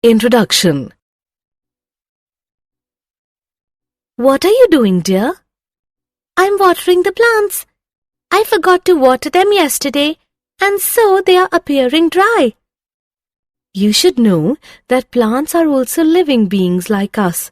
Introduction. What are you doing, dear? I'm watering the plants. I forgot to water them yesterday, and so they are appearing dry. You should know that plants are also living beings like us,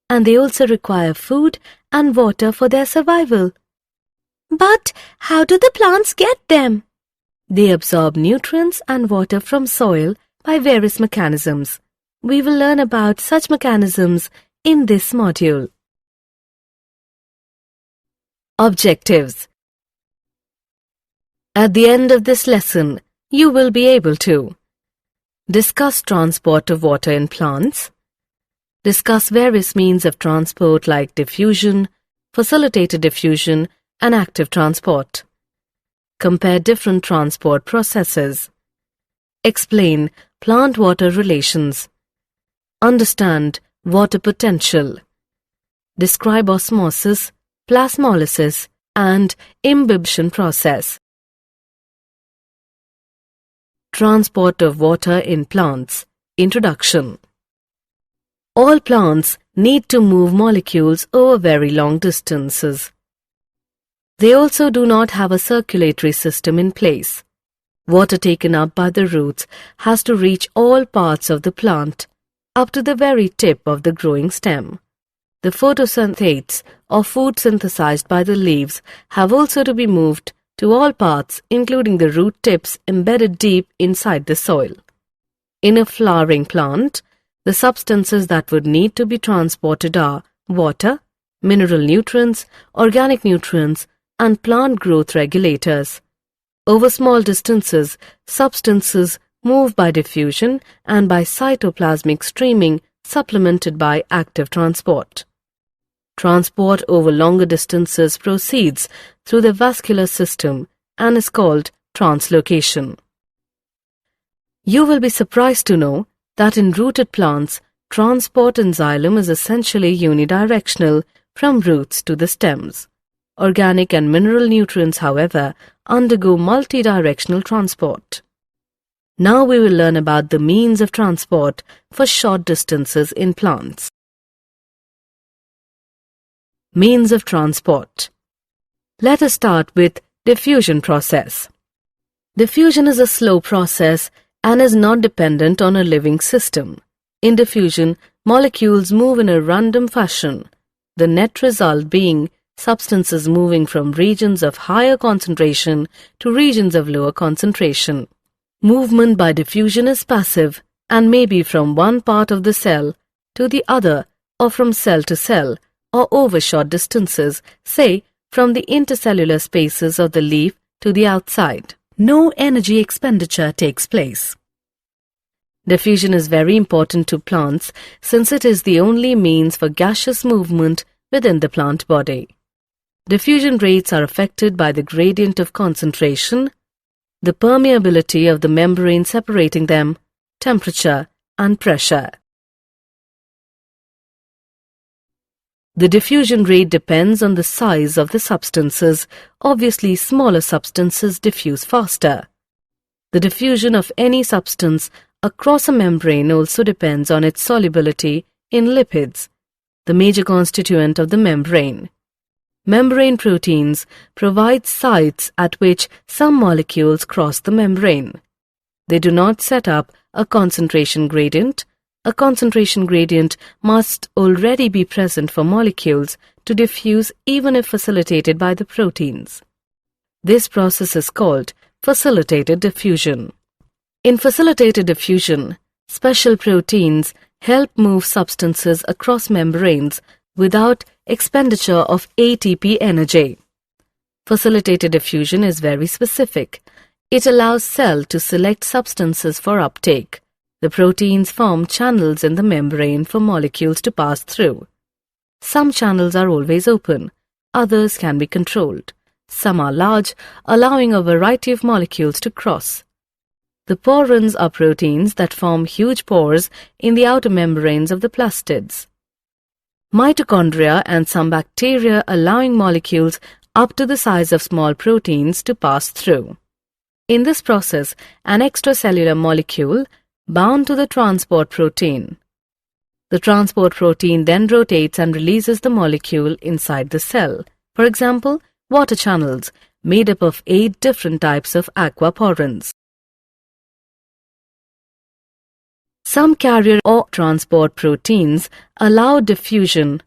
and they also require food and water for their survival. But how do the plants get them? They absorb nutrients and water from soil by various mechanisms. We will learn about such mechanisms in this module. Objectives. At the end of this lesson, you will be able to discuss transport of water in plants, discuss various means of transport like diffusion, facilitated diffusion, and active transport, compare different transport processes, explain plant-water relations, understand water potential, describe osmosis, plasmolysis, and imbibition process. Transport of water in plants. Introduction. All plants need to move molecules over very long distances. They also do not have a circulatory system in place. Water taken up by the roots has to reach all parts of the plant, up to the very tip of the growing stem. The photosynthetes, or food synthesized by the leaves, have also to be moved to all parts, including the root tips embedded deep inside the soil. In a flowering plant, the substances that would need to be transported are water, mineral nutrients, organic nutrients, and plant growth regulators. Over small distances, substances move by diffusion and by cytoplasmic streaming, supplemented by active transport. Transport over longer distances proceeds through the vascular system and is called translocation. You will be surprised to know that in rooted plants, transport in xylem is essentially unidirectional from roots to the stems. Organic and mineral nutrients, however, undergo multidirectional transport. Now we will learn about the means of transport for short distances in plants. Means of transport. Let us start with diffusion process. Diffusion is a slow process and is not dependent on a living system. In diffusion, molecules move in a random fashion, the net result being substances moving from regions of higher concentration to regions of lower concentration. Movement by diffusion is passive and may be from one part of the cell to the other or from cell to cell, or over short distances, say from the intercellular spaces of the leaf to the outside. No energy expenditure takes place. Diffusion is very important to plants since it is the only means for gaseous movement within the plant body. Diffusion rates are affected by the gradient of concentration, the permeability of the membrane separating them, temperature, and pressure. The diffusion rate depends on the size of the substances. Obviously, smaller substances diffuse faster. The diffusion of any substance across a membrane also depends on its solubility in lipids, the major constituent of the membrane. Membrane proteins provide sites at which some molecules cross the membrane. They do not set up a concentration gradient. A concentration gradient must already be present for molecules to diffuse even if facilitated by the proteins. This process is called facilitated diffusion. In facilitated diffusion, special proteins help move substances across membranes without expenditure of ATP energy. Facilitated diffusion is very specific. It allows cell to select substances for uptake. The proteins form channels in the membrane for molecules to pass through. Some channels are always open, others can be controlled. Some are large, allowing a variety of molecules to cross. The porins are proteins that form huge pores in the outer membranes of the plastids. Mitochondria and some bacteria allowing molecules up to the size of small proteins to pass through. In this process, an extracellular molecule bound to the transport protein. The transport protein then rotates and releases the molecule inside the cell. For example, water channels made up of 8 different types of aquaporins. Some carrier or transport proteins allow diffusion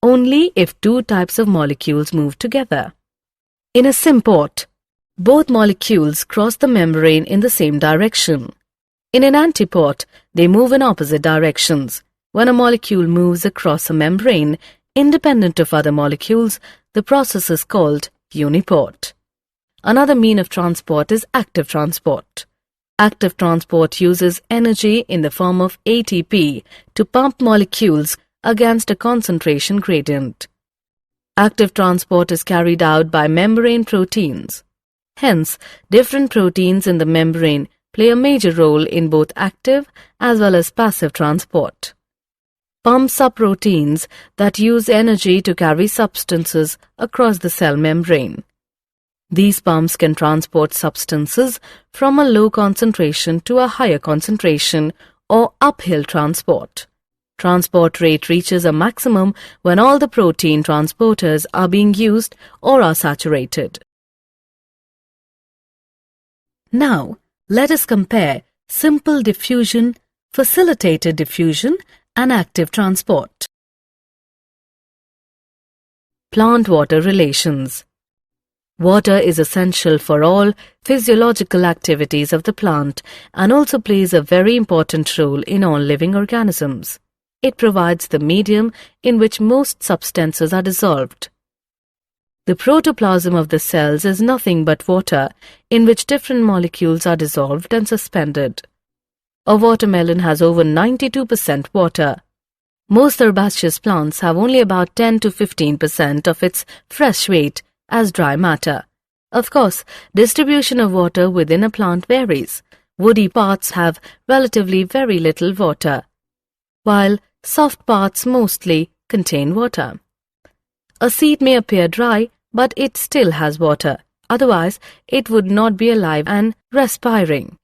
only if 2 types of molecules move together. In a symport, both molecules cross the membrane in the same direction. In an antiport, they move in opposite directions. When a molecule moves across a membrane, independent of other molecules, the process is called uniport. Another mean of transport is active transport. Active transport uses energy in the form of ATP to pump molecules against a concentration gradient. Active transport is carried out by membrane proteins. Hence, different proteins in the membrane play a major role in both active as well as passive transport. Pumps are proteins that use energy to carry substances across the cell membrane. These pumps can transport substances from a low concentration to a higher concentration or uphill transport. Transport rate reaches a maximum when all the protein transporters are being used or are saturated. Now, let us compare simple diffusion, facilitated diffusion, and active transport. Plant-water relations. Water is essential for all physiological activities of the plant and also plays a very important role in all living organisms. It provides the medium in which most substances are dissolved. The protoplasm of the cells is nothing but water in which different molecules are dissolved and suspended. A watermelon has over 92% water. Most herbaceous plants have only about 10 to 15% of its fresh weight as dry matter. Of course, distribution of water within a plant varies. Woody parts have relatively very little water, while soft parts mostly contain water. A seed may appear dry, but it still has water. Otherwise, it would not be alive and respiring.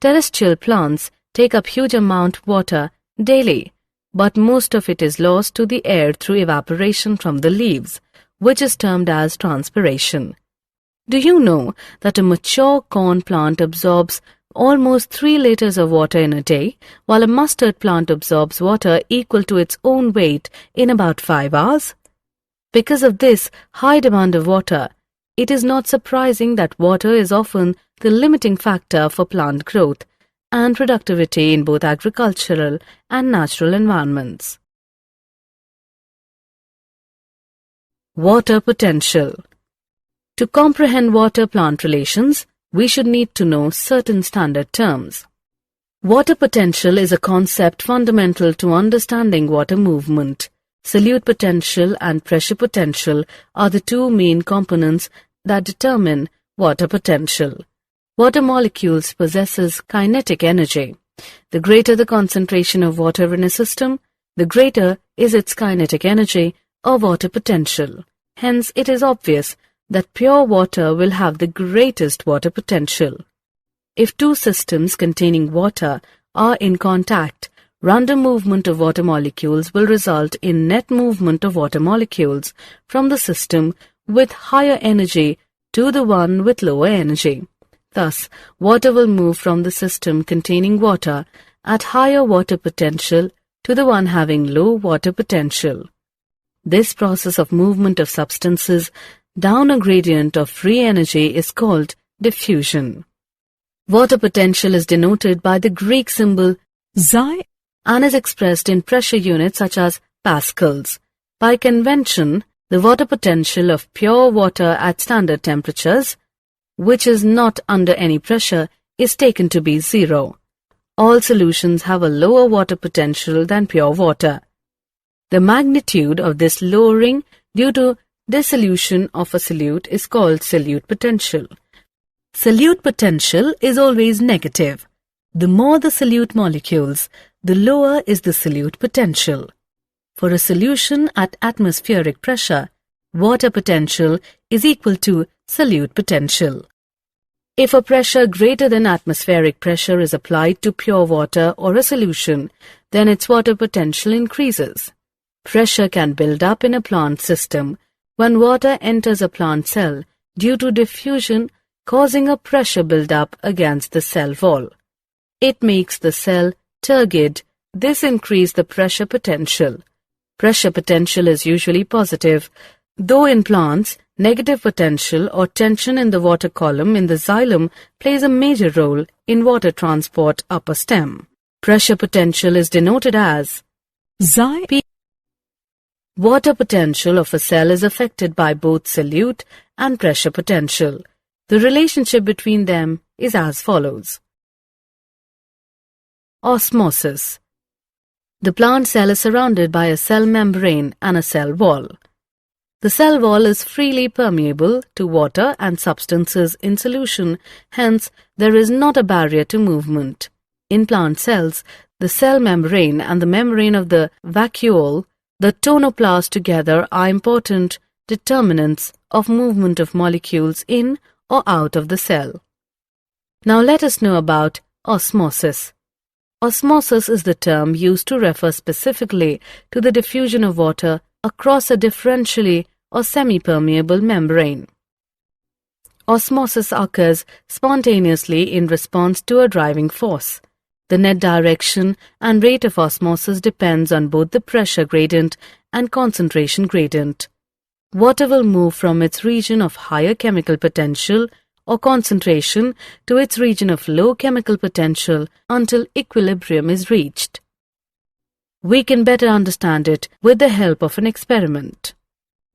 Terrestrial plants take up huge amount of water daily, but most of it is lost to the air through evaporation from the leaves, which is termed as transpiration. Do you know that a mature corn plant absorbs almost 3 liters of water in a day, while a mustard plant absorbs water equal to its own weight in about 5 hours? Because of this high demand of water, it is not surprising that water is often the limiting factor for plant growth and productivity in both agricultural and natural environments. Water potential. To comprehend water-plant relations, we should need to know certain standard terms. Water potential is a concept fundamental to understanding water movement. Solute potential and pressure potential are the 2 main components that determine water potential. Water molecules possesses kinetic energy. The greater the concentration of water in a system, the greater is its kinetic energy or water potential. Hence, it is obvious that pure water will have the greatest water potential. If 2 systems containing water are in contact, random movement of water molecules will result in net movement of water molecules from the system with higher energy to the one with lower energy. Thus, water will move from the system containing water at higher water potential to the one having low water potential. This process of movement of substances down a gradient of free energy is called diffusion. Water potential is denoted by the Greek symbol xi and is expressed in pressure units such as pascals. By convention, the water potential of pure water at standard temperatures, which is not under any pressure, is taken to be 0. All solutions have a lower water potential than pure water. The magnitude of this lowering due to dissolution of a solute is called solute potential. Solute potential is always negative. The more the solute molecules, the lower is the solute potential. For a solution at atmospheric pressure, water potential is equal to solute potential. If a pressure greater than atmospheric pressure is applied to pure water or a solution, then its water potential increases. Pressure can build up in a plant system when water enters a plant cell due to diffusion, causing a pressure build-up against the cell wall. It makes the cell turgid. This increases the pressure potential. Pressure potential is usually positive, though in plants, negative potential or tension in the water column in the xylem plays a major role in water transport up a stem. Pressure potential is denoted as P. Water potential of a cell is affected by both solute and pressure potential. The relationship between them is as follows. Osmosis. The plant cell is surrounded by a cell membrane and a cell wall. The cell wall is freely permeable to water and substances in solution, hence there is not a barrier to movement. In plant cells, the cell membrane and the membrane of the vacuole, the tonoplast together are important determinants of movement of molecules in or out of the cell. Now let us know about osmosis. Osmosis is the term used to refer specifically to the diffusion of water across a differentially or semi-permeable membrane. Osmosis occurs spontaneously in response to a driving force. The net direction and rate of osmosis depends on both the pressure gradient and concentration gradient. Water will move from its region of higher chemical potential or concentration to its region of low chemical potential until equilibrium is reached. We can better understand it with the help of an experiment.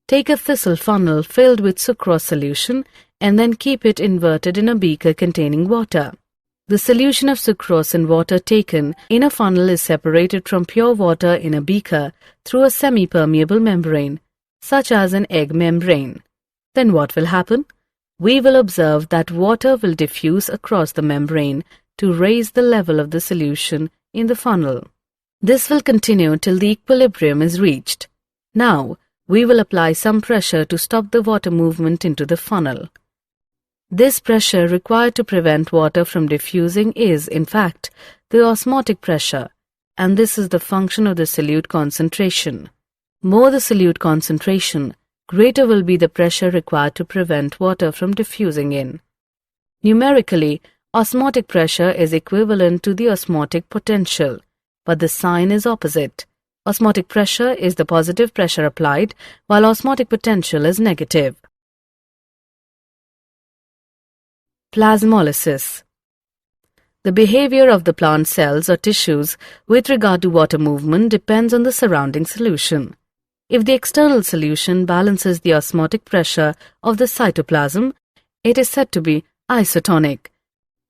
Take a thistle funnel filled with sucrose solution and then keep it inverted in a beaker containing water. The solution of sucrose in water taken in a funnel is separated from pure water in a beaker through a semi-permeable membrane, such as an egg membrane. Then what will happen? We will observe that water will diffuse across the membrane to raise the level of the solution in the funnel. This will continue till the equilibrium is reached. Now, we will apply some pressure to stop the water movement into the funnel. This pressure required to prevent water from diffusing is, in fact, the osmotic pressure, and this is the function of the solute concentration. More the solute concentration, greater will be the pressure required to prevent water from diffusing in. Numerically, osmotic pressure is equivalent to the osmotic potential, but the sign is opposite. Osmotic pressure is the positive pressure applied, while osmotic potential is negative. Plasmolysis. The behavior of the plant cells or tissues with regard to water movement depends on the surrounding solution. If the external solution balances the osmotic pressure of the cytoplasm, it is said to be isotonic.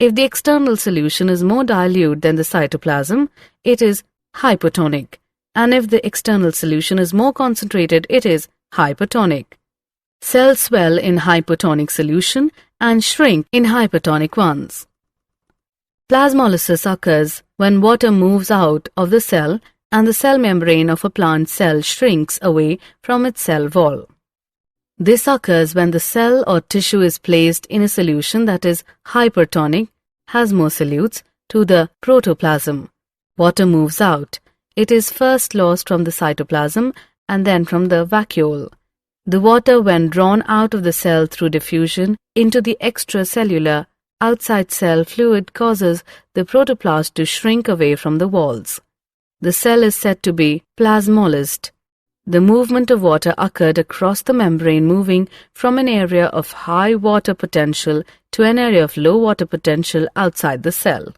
If the external solution is more dilute than the cytoplasm, it is hypotonic. And if the external solution is more concentrated, it is hypertonic. Cells swell in hypotonic solution and shrink in hypertonic ones. Plasmolysis occurs when water moves out of the cell and the cell membrane of a plant cell shrinks away from its cell wall. This occurs when the cell or tissue is placed in a solution that is hypertonic, has more solutes, to the protoplasm. Water moves out. It is first lost from the cytoplasm and then from the vacuole. The water, when drawn out of the cell through diffusion into the extracellular outside cell fluid, causes the protoplast to shrink away from the walls. The cell is said to be plasmolysed. The movement of water occurred across the membrane, moving from an area of high water potential to an area of low water potential outside the cell.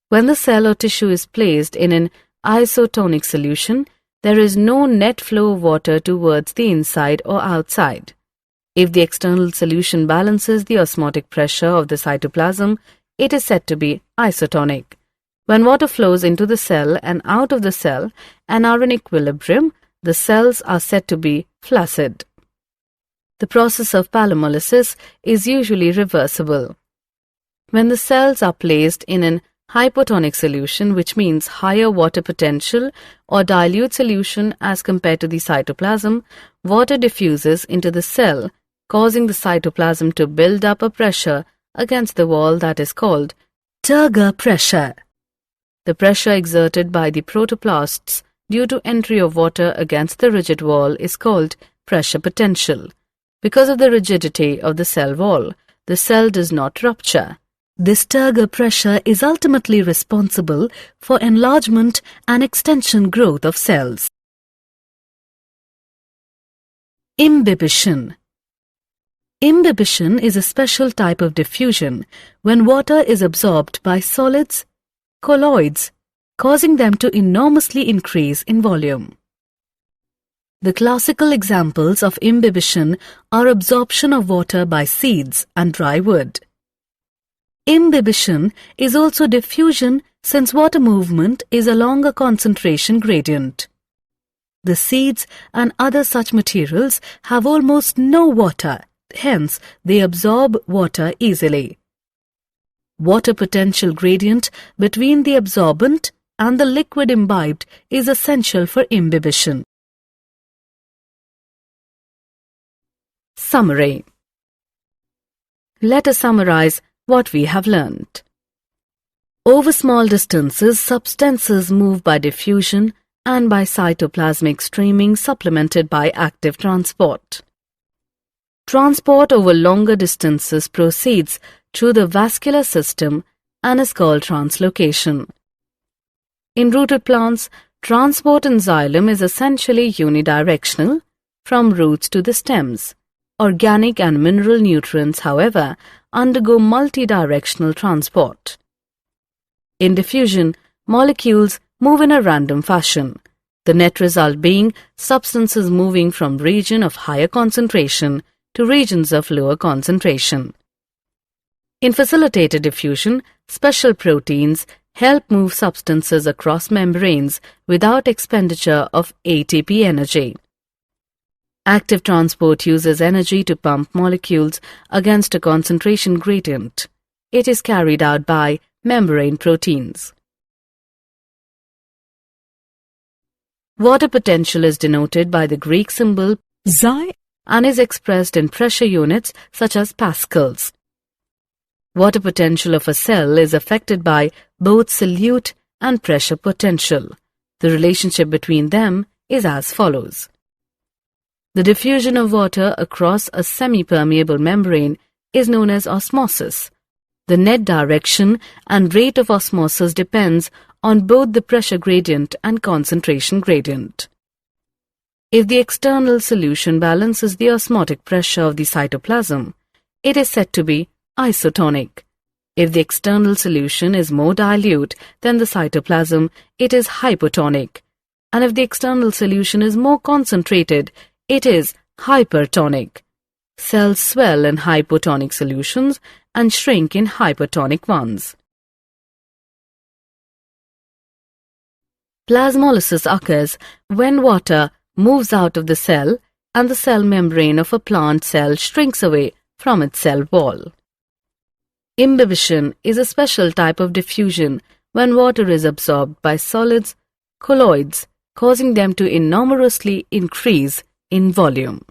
When the cell or tissue is placed in an isotonic solution, there is no net flow of water towards the inside or outside. If the external solution balances the osmotic pressure of the cytoplasm, it is said to be isotonic. When water flows into the cell and out of the cell and are in equilibrium, the cells are said to be flaccid. The process of plasmolysis is usually reversible. When the cells are placed in an hypotonic solution, which means higher water potential or dilute solution as compared to the cytoplasm, water diffuses into the cell causing the cytoplasm to build up a pressure against the wall that is called turgor pressure. The pressure exerted by the protoplasts due to entry of water against the rigid wall is called pressure potential. Because of the rigidity of the cell wall, the cell does not rupture. This turgor pressure is ultimately responsible for enlargement and extension growth of cells. Imbibition. Imbibition is a special type of diffusion when water is absorbed by solids, colloids, causing them to enormously increase in volume. The classical examples of imbibition are absorption of water by seeds and dry wood. Imbibition is also diffusion since water movement is along a concentration gradient. The seeds and other such materials have almost no water, hence they absorb water easily. Water potential gradient between the absorbent and the liquid imbibed is essential for imbibition. Summary. Let us summarize what we have learnt. Over small distances, substances move by diffusion and by cytoplasmic streaming supplemented by active transport. Transport over longer distances proceeds through the vascular system and is called translocation. In rooted plants, transport in xylem is essentially unidirectional from roots to the stems. Organic and mineral nutrients, however, undergo multidirectional transport. In diffusion, molecules move in a random fashion, the net result being substances moving from region of higher concentration to regions of lower concentration. In facilitated diffusion, special proteins help move substances across membranes without expenditure of ATP energy. Active transport uses energy to pump molecules against a concentration gradient. It is carried out by membrane proteins. Water potential is denoted by the Greek symbol xi and is expressed in pressure units such as pascals. Water potential of a cell is affected by both solute and pressure potential. The relationship between them is as follows. The diffusion of water across a semi-permeable membrane is known as osmosis. The net direction and rate of osmosis depends on both the pressure gradient and concentration gradient. If the external solution balances the osmotic pressure of the cytoplasm, it is said to be isotonic. If the external solution is more dilute than the cytoplasm, it is hypotonic. And if the external solution is more concentrated, it is hypertonic. Cells swell in hypotonic solutions and shrink in hypertonic ones. Plasmolysis occurs when water moves out of the cell and the cell membrane of a plant cell shrinks away from its cell wall. Imbibition is a special type of diffusion when water is absorbed by solids, colloids, causing them to enormously increase in volume.